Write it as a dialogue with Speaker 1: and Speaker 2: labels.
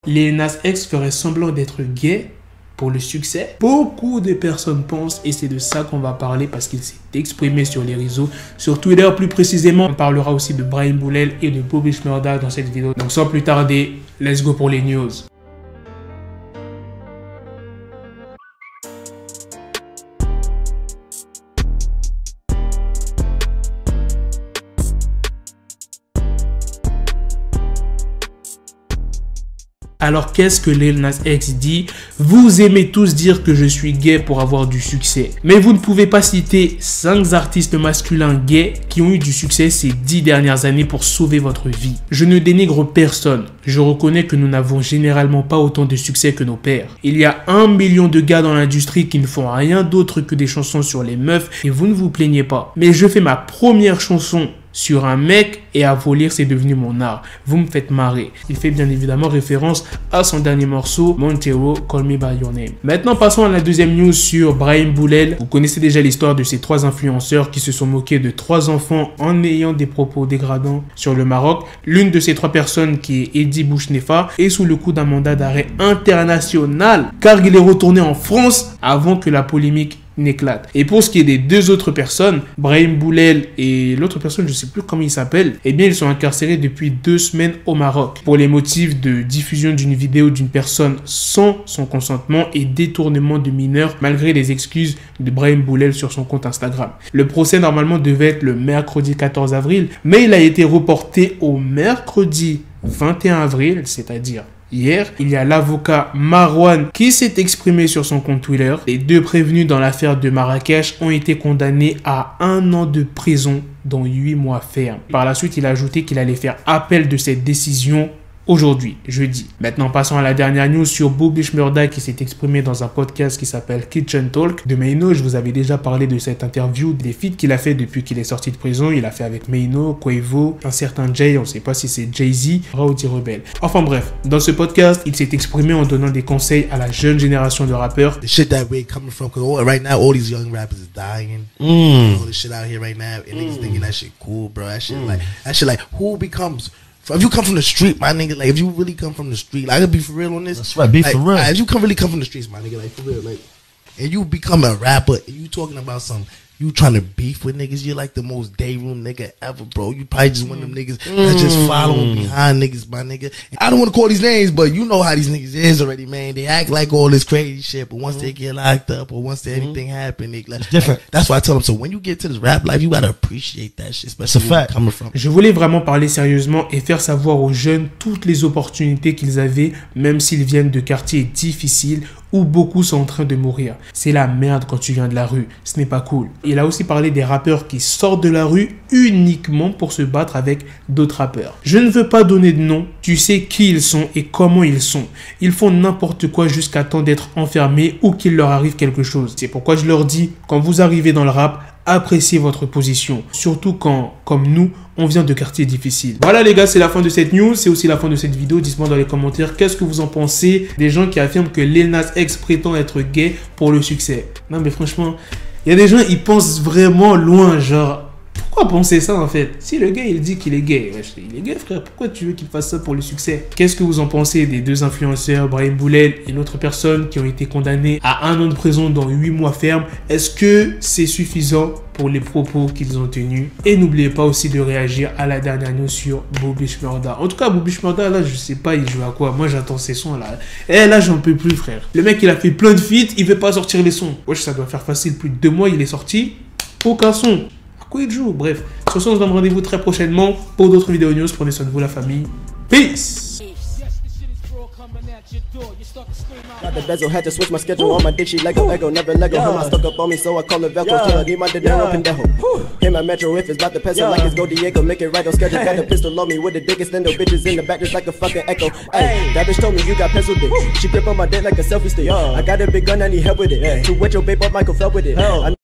Speaker 1: Lil Nas X ferait semblant d'être gay pour le succès. Beaucoup de personnes pensent, et c'est de ça qu'on va parler parce qu'il s'est exprimé sur les réseaux, sur Twitter plus précisément. On parlera aussi de Brahim Boulel et de Bobby Shmurda dans cette vidéo. Donc sans plus tarder, let's go pour les news. Alors qu'est-ce que Lil Nas X dit? Vous aimez tous dire que je suis gay pour avoir du succès. Mais vous ne pouvez pas citer 5 artistes masculins gays qui ont eu du succès ces 10 dernières années pour sauver votre vie. Je ne dénigre personne. Je reconnais que nous n'avons généralement pas autant de succès que nos pères. Il y a 1 million de gars dans l'industrie qui ne font rien d'autre que des chansons sur les meufs et vous ne vous plaignez pas. Mais je fais ma première chanson sur un mec et à voler c'est devenu mon art. Vous me faites marrer. Il fait bien évidemment référence à son dernier morceau Montero, Call Me By Your Name. Maintenant passons à la deuxième news sur Brahim Boulel. Vous connaissez déjà l'histoire de ces 3 influenceurs qui se sont moqués de 3 enfants en ayant des propos dégradants sur le Maroc. L'une de ces 3 personnes, qui est Eddie Bouchnefa, est sous le coup d'un mandat d'arrêt international car il est retourné en France avant que la polémique n'éclate. Et pour ce qui est des 2 autres personnes, Brahim Boulel et l'autre personne, je ne sais plus comment il s'appelle, eh bien ils sont incarcérés depuis 2 semaines au Maroc pour les motifs de diffusion d'une vidéo d'une personne sans son consentement et détournement de mineurs malgré les excuses de Brahim Boulel sur son compte Instagram. Le procès normalement devait être le mercredi 14 avril, mais il a été reporté au mercredi 21 avril, c'est-à-dire hier. Il y a l'avocat Marwan qui s'est exprimé sur son compte Twitter. Les 2 prévenus dans l'affaire de Marrakech ont été condamnés à 1 an de prison, dont 8 mois fermes. Par la suite, il a ajouté qu'il allait faire appel de cette décision aujourd'hui, jeudi. Maintenant, passons à la dernière news sur Bobby Shmurda qui s'est exprimé dans un podcast qui s'appelle Kitchen Talk de Maino. Je vous avais déjà parlé de cette interview, des feats qu'il a fait depuis qu'il est sorti de prison. Il a fait avec Maino, Quavo, un certain Jay, on ne sait pas si c'est Jay-Z, Rowdy Rebel. Enfin bref, dans ce podcast, il s'est exprimé en donnant des conseils à la jeune génération de rappeurs.
Speaker 2: The shit that we're coming from, because right now all these young rappers is dying. All this shit out here right now, and niggas thinking that shit cool, bro. That shit like who becomes. If you come from the street, my nigga, like if you really come from the street, like I could be for real on this.
Speaker 3: That's right, be for real.
Speaker 2: If you really come from the streets, my nigga, like for real, like, and you become a rapper, and you talking about some, you trying to beef with niggas, you're like the most day room nigga ever, bro. You probably just one of them niggas that just following behind niggas, my nigga. I don't want to call these names, but you know how these niggas is already, man. They act like all this crazy shit, but once they get locked up or once anything happen, they like, different. That's why I tell them, so when you get to this rap life, you gotta appreciate that shit, especially where coming from.
Speaker 1: Je voulais vraiment parler sérieusement et faire savoir aux jeunes toutes les opportunités qu'ils avaient, même s'ils viennent de quartiers difficiles où beaucoup sont en train de mourir. C'est la merde quand tu viens de la rue. Ce n'est pas cool. Il a aussi parlé des rappeurs qui sortent de la rue uniquement pour se battre avec d'autres rappeurs. Je ne veux pas donner de nom. Tu sais qui ils sont et comment ils sont. Ils font n'importe quoi jusqu'à temps d'être enfermés ou qu'il leur arrive quelque chose. C'est pourquoi je leur dis, quand vous arrivez dans le rap, appréciez votre position. Surtout quand, comme nous, on vient de quartiers difficiles. Voilà les gars, c'est la fin de cette news. C'est aussi la fin de cette vidéo. Dites-moi dans les commentaires qu'est-ce que vous en pensez des gens qui affirment que Lil Nas X prétend être gay pour le succès. Non mais franchement, il y a des gens, ils pensent vraiment loin, genre... Pourquoi penser ça en fait? Si le gars il dit qu'il est gay, il est gay frère, pourquoi tu veux qu'il fasse ça pour le succès? Qu'est-ce que vous en pensez des 2 influenceurs, Brahim Boulel et une autre personne qui ont été condamnés à 1 an de prison dans 8 mois ferme? Est-ce que c'est suffisant pour les propos qu'ils ont tenus? Et n'oubliez pas aussi de réagir à la dernière news sur Bobby Shmurda. En tout cas, Bobby Shmurda, là, je sais pas, il joue à quoi? Moi, j'attends ses sons, là. Et là, j'en peux plus, frère. Le mec, il a fait plein de feats, il veut pas sortir les sons. Wesh, ça doit faire facile plus de 2 mois, il est sorti. Aucun son. À quoi il joue? Bref. Sur ce, on se donne rendez-vous très prochainement pour d'autres vidéos news. Prenez soin de vous, la famille. Peace!
Speaker 4: Got the bezel, had to switch my schedule. On my dick, she Lego, never Lego. Him, I stuck up on me, so I call her Velcro. Till I need my dinero pendejo. Hit my metro if it's about to peso, like it's Go Diego. Make it right on schedule. Got the pistol on me with the dickest endo bitches in the back, just like a fucking echo. Hey, that bitch told me you got pencil dick. She grip on my dick like a selfie stick. I got a big gun, I need help with it. To wet your babe up, Michael fell with it.